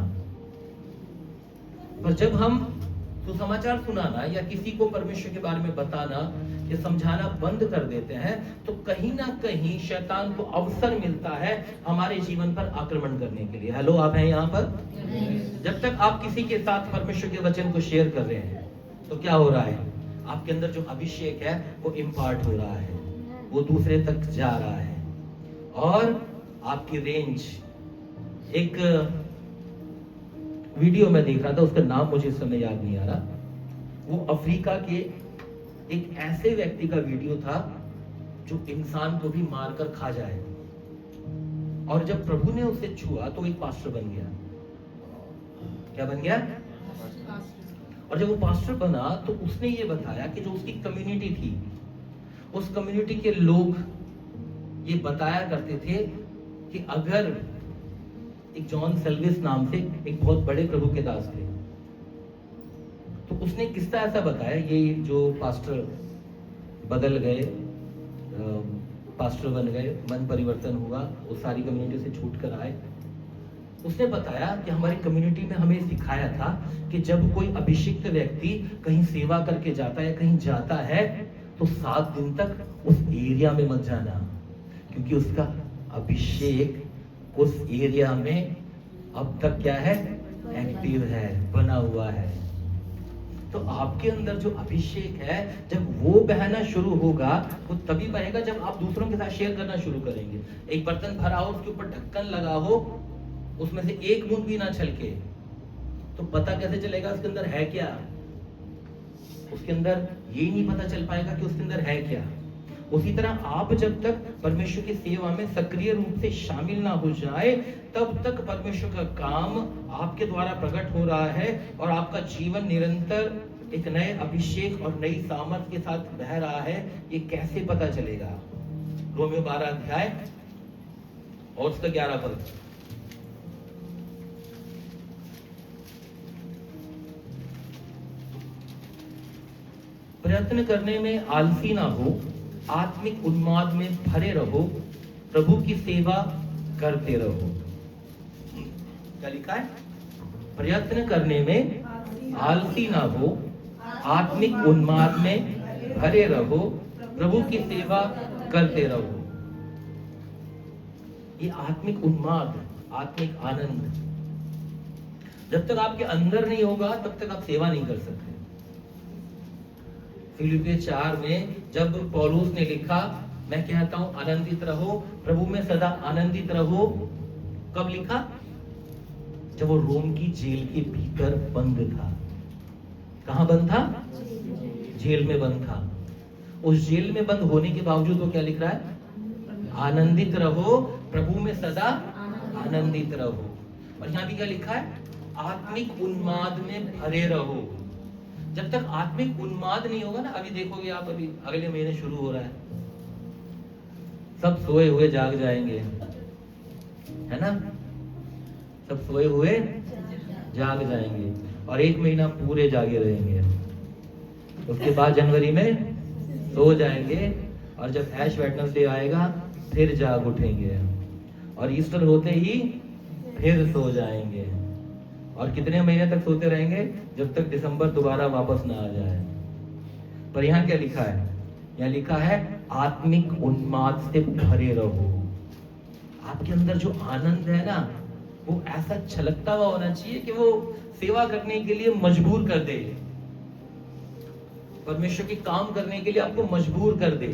पर जब हम सुसमाचार सुनाना या किसी को परमेश्वर के बारे में बताना या समझाना बंद कर देते हैं, तो कहीं ना कहीं शैतान को अवसर मिलता है हमारे जीवन पर आक्रमण करने के लिए। हेलो, आप हैं यहाँ पर? जब तक आप किसी के साथ परमेश्वर के वचन को शेयर कर रहे हैं, तो क्या हो रहा है? आपके अंदर जो अभिषेक है वो इम्पार्ट हो रहा है, वो दूसरे तक जा रहा है, और आपकी रेंज। एक वीडियो में देख रहा था, उसका नाम मुझे इस समय याद नहीं आ रहा। वो अफ्रीका के एक ऐसे व्यक्ति का वीडियो था जो इंसान को भी मारकर खा जाए, और जब प्रभु ने उसे छुआ तो एक पास्टर बन गया। क्या बन गया? और जब वो पास्टर बना तो उसने ये बताया कि जो उसकी कम्युनिटी थी, उस कम्युनिटी के लोग ये बताया करते थे कि अगर एक जॉन सेल्विस नाम से एक बहुत बड़े प्रभु के दास थे, तो उसने किस्सा ऐसा बताया, ये जो पास्टर बदल गए, पास्टर बन गए, मन परिवर्तन हुआ, वो सारी कम्युनिटी से छूट कर आए। उसने बताया कि हमारी कम्युनिटी में हमें सिखाया था कि जब कोई अभिषिक्त व्यक्ति कहीं सेवा करके जाता है, कहीं जाता है, तो 7 दिन तक उस एरिया में मत जाना, क्योंकि उसका अभिषेक उस एरिया में अब तक क्या है? एक्टिव है, बना हुआ है। तो आपके अंदर जो अभिषेक है, जब वो बहना शुरू होगा, वो तभी बहेगा जब आप दूसरों के साथ शेयर करना शुरू करेंगे। एक बर्तन भरा हो, उसके ऊपर ढक्कन लगा हो, उसमें से एक बूंद भी ना छलके, तो पता कैसे चलेगा उसके अंदर है क्या? उसके अंदर ये नहीं पता चल पाएगा कि उसके अंदर है क्या। उसी तरह आप जब तक परमेश्वर की सेवा में सक्रिय रूप से शामिल ना हो जाए, तब तक परमेश्वर का काम आपके द्वारा प्रकट हो रहा है, और आपका जीवन निरंतर एक नए अभिषेक और नई सामर्थ के साथ बह रहा है। ये कैसे पता चलेगा? रोमियो 12 अध्याय और उसका 11 पद। प्रयत्न करने में आलसी ना हो, आत्मिक उन्माद में भरे रहो, प्रभु की सेवा करते रहो। क्या लिखा है? प्रयत्न करने में आलसी ना हो, आत्मिक उन्माद में भरे रहो, प्रभु की सेवा करते रहो। ये आत्मिक उन्माद, आत्मिक आनंद जब तक आपके अंदर नहीं होगा, तब तक आप सेवा नहीं कर सकते। फिलिपियों 4 में जब पौलुस ने लिखा, मैं कहता हूं आनंदित रहो, प्रभु में सदा आनंदित रहो, कब लिखा? जब वो रोम की जेल के भीतर बंद था। कहां बंद था? जेल में बंद था। उस जेल में बंद होने के बावजूद वो क्या लिख रहा है? आनंदित रहो, प्रभु में सदा आनंदित रहो। और यहां भी क्या लिखा है? आत्मिक उन्माद में भरे रहो। जब तक आत्मिक उन्माद नहीं होगा ना, अभी देखोगे आप, अभी अगले महीने शुरू हो रहा है, सब सोए हुए जाग जाएंगे, है ना? सब सोए हुए जाग जाएंगे, और 1 महीना पूरे जागे रहेंगे। उसके बाद जनवरी में सो जाएंगे, और जब ऐश वेडनेसडे आएगा फिर जाग उठेंगे, और ईस्टर होते ही फिर सो जाएंगे। और कितने महीने तक सोते रहेंगे? जब तक दिसंबर दोबारा वापस ना आ जाए। पर यहाँ क्या लिखा है? यहाँ लिखा है आत्मिक उन्माद से भरे रहो। आपके अंदर जो आनंद है ना, वो ऐसा छलकता हुआ होना चाहिए कि वो सेवा करने के लिए मजबूर कर दे, परमेश्वर के काम करने के लिए आपको मजबूर कर दे।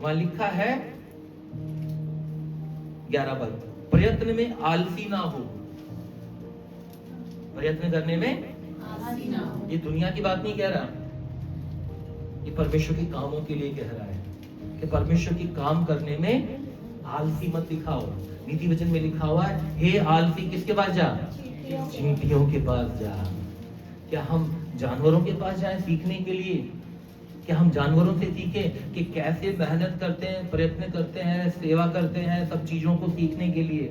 वहां लिखा है 11 पद, प्रयत्न में आलसी ना हो। प्रयत्न करने में आलसी ना हो। ये दुनिया की बात नहीं कह रहा, ये परमेश्वर के कामों के लिए कह रहा है कि परमेश्वर की काम करने में आलसी मत दिखाओ। नीति वचन में लिखा हुआ है, हे आलसी किसके पास जा? चींटियों के पास जा। क्या हम जानवरों के पास जाएं सीखने के लिए? क्या हम जानवरों से सीखें कि कैसे मेहनत करते हैं, प्रयत्न करते हैं, सेवा करते हैं, सब चीजों को सीखने के लिए?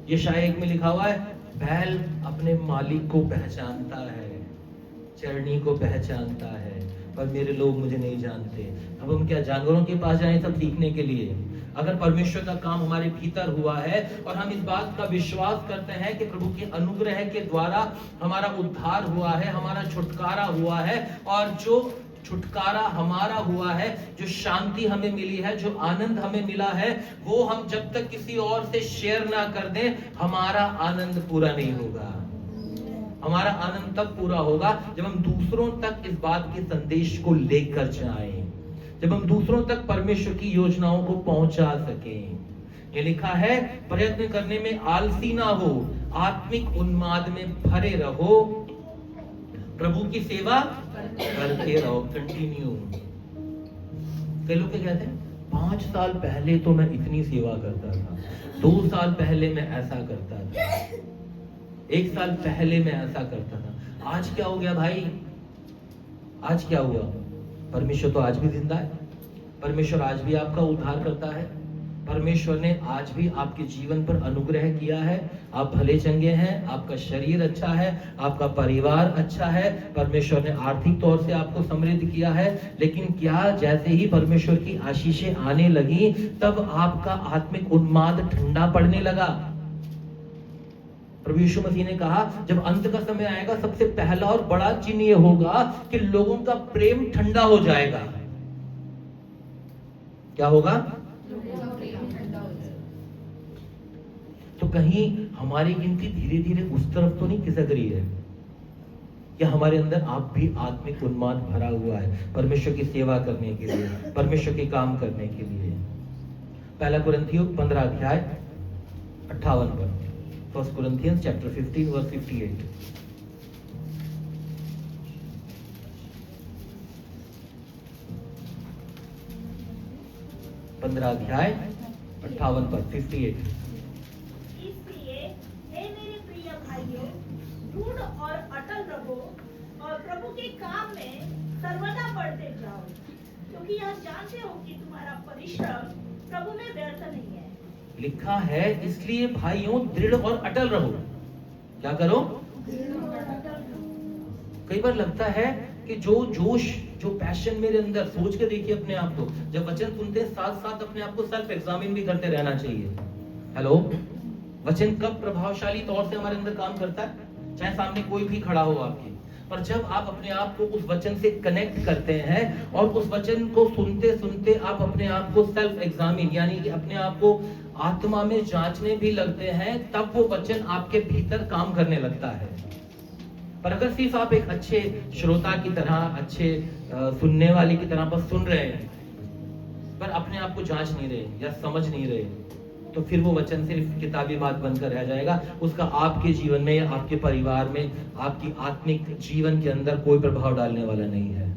ये शायद में लिखा हुआ है, बैल अपने मालिक को पहचानता है, चरनी को पहचानता है, पर मेरे लोग मुझे नहीं जानते। अब हम क्या जानवरों के पास जाएं सब सीखने के लिए? अगर परमेश्वर का काम हमारे भीतर हुआ है और हम इस बात का विश्वास करते हैं कि प्रभु के अनुग्रह के द्वारा हमारा उद्धार हुआ है, हमारा छुटकारा हुआ है, और जो छुटकारा हमारा हुआ है, जो शांति हमें मिली है, जो आनंद हमें मिला है, वो हम जब तक किसी और से शेयर ना कर दें, हमारा आनंद पूरा नहीं होगा। हमारा आनंद तब पूरा होगा जब हम दूसरों तक इस बात के संदेश को लेकर जाएं, जब हम दूसरों तक परमेश्वर की योजनाओं को पहुंचा सकें। ये लिखा है, प्रयत्न करने में आलसी ना हो, आत्मिक उन्माद में भरे रहो, प्रभु की सेवा करते रहो। कंटिन्यू। कई लोग क्या कहते हैं, 5 साल पहले तो मैं इतनी सेवा करता था, 2 साल पहले मैं ऐसा करता था, 1 साल पहले मैं ऐसा करता था। आज क्या हो गया भाई? आज क्या हुआ? परमेश्वर तो आज भी जिंदा है, परमेश्वर आज भी आपका उद्धार करता है, परमेश्वर ने आज भी आपके जीवन पर अनुग्रह किया है, आप भले चंगे हैं, आपका शरीर अच्छा है, आपका परिवार अच्छा है, परमेश्वर ने आर्थिक तौर से आपको समृद्ध किया है। लेकिन क्या जैसे ही परमेश्वर की आशीषें आने लगी, तब आपका आत्मिक उन्माद ठंडा पड़ने लगा? प्रभु यीशु मसीह ने कहा, जब अंत का समय आएगा, सबसे पहला और बड़ा चिन्ह यह होगा कि लोगों का प्रेम ठंडा हो जाएगा। क्या होगा? तो कहीं हमारी गिनती धीरे धीरे उस तरफ तो नहीं खिसक रही है? क्या हमारे अंदर आप भी आत्मिक उन्माद भरा हुआ है परमेश्वर की सेवा करने के लिए, परमेश्वर के काम करने के लिए? पहला कुरिन्थियों 15 अध्याय 58 पर, फर्स्ट कुरिन्थियंस चैप्टर 15 वर्स 58। पंद्रह अध्याय 58 पर 58। इसलिए हे मेरे प्रिय भाइयों, दृढ़ और अटल रहो और प्रभु के काम में सर्वदा बढ़ते जाओ, क्योंकि यह जानते हो कि तुम्हारा परिश्रम प्रभु में व्यर्थ नहीं है। लिखा है, इसलिए भाइयों दृढ़ और अटल रहो। क्या करो? कई बार लगता है कि जो जोश, जो पैशन मेरे अंदर, सोच के देखिए अपने आप को, जब वचन सुनते हैं साथ साथ अपने आप को सेल्फ एग्जामिन भी करते रहना चाहिए। हेलो, वचन कब प्रभावशाली तौर से हमारे अंदर काम करता है? चाहे सामने कोई भी खड़ा हो आपके, पर जब आप अपने आप को उस वचन से कनेक्ट करते हैं और उस वचन को सुनते सुनते आप अपने आप को सेल्फ एग्जामिन, यानी कि अपने आप को आत्मा में जांचने भी लगते हैं, तब वो वचन आपके भीतर काम करने लगता है। पर अगर सिर्फ आप एक अच्छे श्रोता की तरह, अच्छे सुनने वाले की तरह बस सुन रहे हैं, पर अपने आप को जांच नहीं रहे या समझ नहीं रहे, तो फिर वो वचन सिर्फ किताबी बात बनकर रह जाएगा। उसका आपके जीवन में या आपके परिवार में, आपकी आत्मिक जीवन के अंदर कोई प्रभाव डालने वाला नहीं है।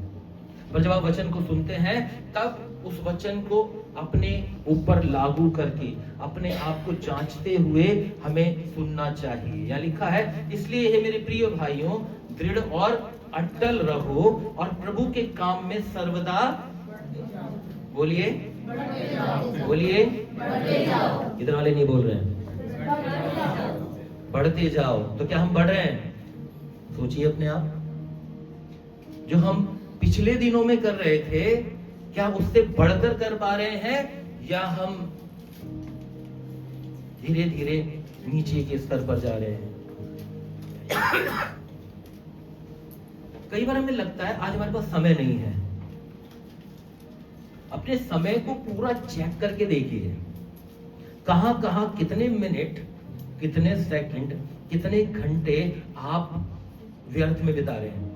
पर जब आप वचन को सुनते हैं, तब उस वचन को अपने ऊपर लागू करके अपने आप को जांचते हुए हमें सुनना चाहिए। यहाँ लिखा है, इसलिए हे मेरे प्रिय भाइयों दृढ़ और अटल रहो और प्रभु के काम में सर्वदा, बोलिए बोलिए, इधर वाले नहीं बोल रहे हैं, बढ़ते जाओ। तो क्या हम बढ़ रहे हैं? सोचिए अपने आप, जो हम पिछले दिनों में कर रहे थे, क्या उससे बढ़कर कर पा रहे हैं, या हम धीरे धीरे नीचे के स्तर पर जा रहे हैं? कई बार हमें लगता है आज हमारे पास समय नहीं है। अपने समय को पूरा चेक करके देखिए, कहां कहां कितने मिनट, कितने सेकंड, कितने घंटे आप व्यर्थ में बिता रहे हैं।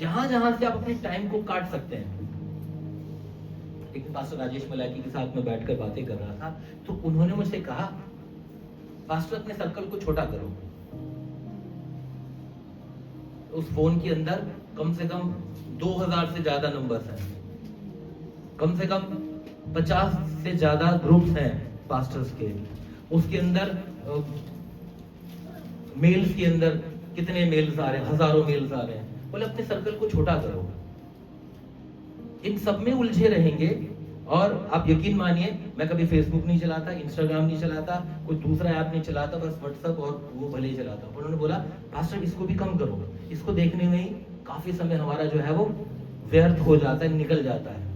जहां जहां से आप अपने टाइम को काट सकते हैं। एक पास्टर राजेश मलाकी के साथ में बैठकर बातें कर रहा था, तो उन्होंने मुझसे कहा, पास्टर अपने सर्कल को छोटा करो। उस फोन के अंदर कम से कम 2000 से ज्यादा नंबर्स हैं, कम से कम 50 से ज्यादा ग्रुप्स हैं पास्टर्स के, उसके अंदर मेल्स के अंदर कितने मेल्स आ रहे हैं, हजारों मेल्स आ रहे हैं। बोले अपने सर्कल को छोटा करो, इन सब में उलझे रहेंगे। और आप यकीन मानिए, मैं कभी फेसबुक नहीं चलाता, इंस्टाग्राम नहीं चलाता, कोई दूसरा ऐप नहीं चलाता, बस व्हाट्सएप और वो भले ही चलाता। उन्होंने बोला पास्टर इसको भी कम करो, इसको देखने में ही काफी समय हमारा जो है वो व्यर्थ हो जाता है, निकल जाता है।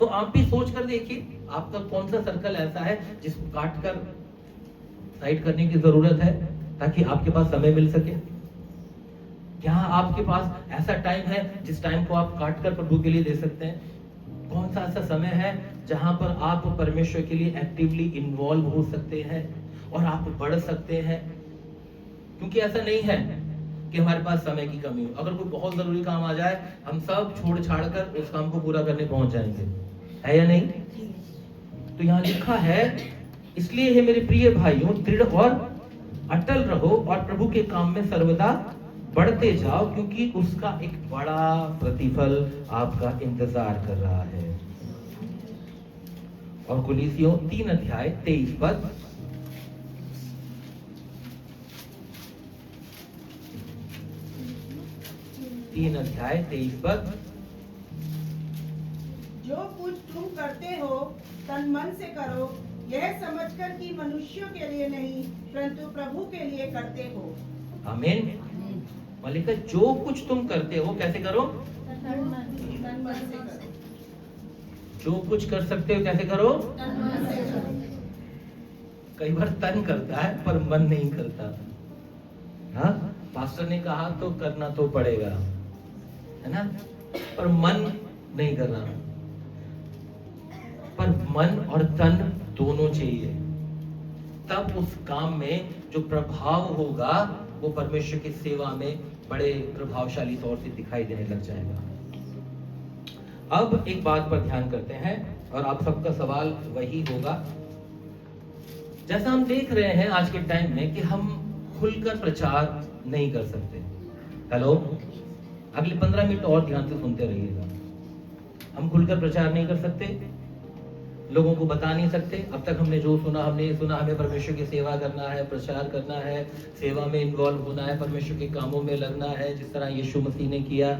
तो आप भी सोच कर देखिए आपका कौन सा सर्कल ऐसा है जिसको काट कर साइड करने की जरूरत है ताकि आपके पास समय मिल सके। क्या आपके पास ऐसा टाइम है जिस टाइम को आप काट कर प्रभु के लिए दे सकते हैं? कौन सा ऐसा समय है जहां पर आप परमेश्वर के लिए एक्टिवली इन्वॉल्व हो सकते हैं और आप बढ़ सकते हैं? क्योंकि ऐसा नहीं है कि हमारे पास समय की कमी हो। अगर कोई बहुत जरूरी काम आ जाए, हम सब छोड़ छाड़ कर उस काम को पूरा करने पहुंच जाएंगे, है या नहीं? तो यहाँ लिखा है, इसलिए है मेरे प्रिय भाइयों, दृढ़ और अटल रहो और प्रभु के काम में सर्वदा बढ़ते जाओ, क्योंकि उसका एक बड़ा प्रतिफल आपका इंतजार कर रहा है। और कुलीसियों 3 अध्याय 23 पद, जो कुछ तुम करते हो तन मन से करो, यह समझकर कि मनुष्यों के लिए नहीं परंतु प्रभु के लिए करते हो। आमीन। मालिका, जो कुछ तुम करते हो कैसे करो? तन मन से करो। जो कुछ कर सकते हो कैसे करो? तन मन से करो। कई बार तन करता है पर मन नहीं करता। हाँ, पास्टर ने कहा तो करना तो पड़ेगा, है ना, पर मन नहीं करना। पर मन और तन दोनों चाहिए, तब उस काम में जो प्रभाव होगा वो परमेश्वर की सेवा में बड़े प्रभावशाली तौर से दिखाई देने लग जाएगा। अब एक बात पर ध्यान करते हैं और आप सबका सवाल वही होगा, जैसा हम देख रहे हैं आज के टाइम में कि हम खुलकर प्रचार नहीं कर सकते। हेलो, अगले 15 मिनट और ध्यान से सुनते रहिएगा। हम खुलकर प्रचार नहीं कर सकते, लोगों को बता नहीं सकते। अब तक हमने जो सुना, हमने ये सुना हमें परमेश्वर की सेवा करना है, प्रचार करना है, सेवा में इन्वॉल्व होना है, परमेश्वर के कामों में लगना है जिस तरह यीशु मसीह ने किया।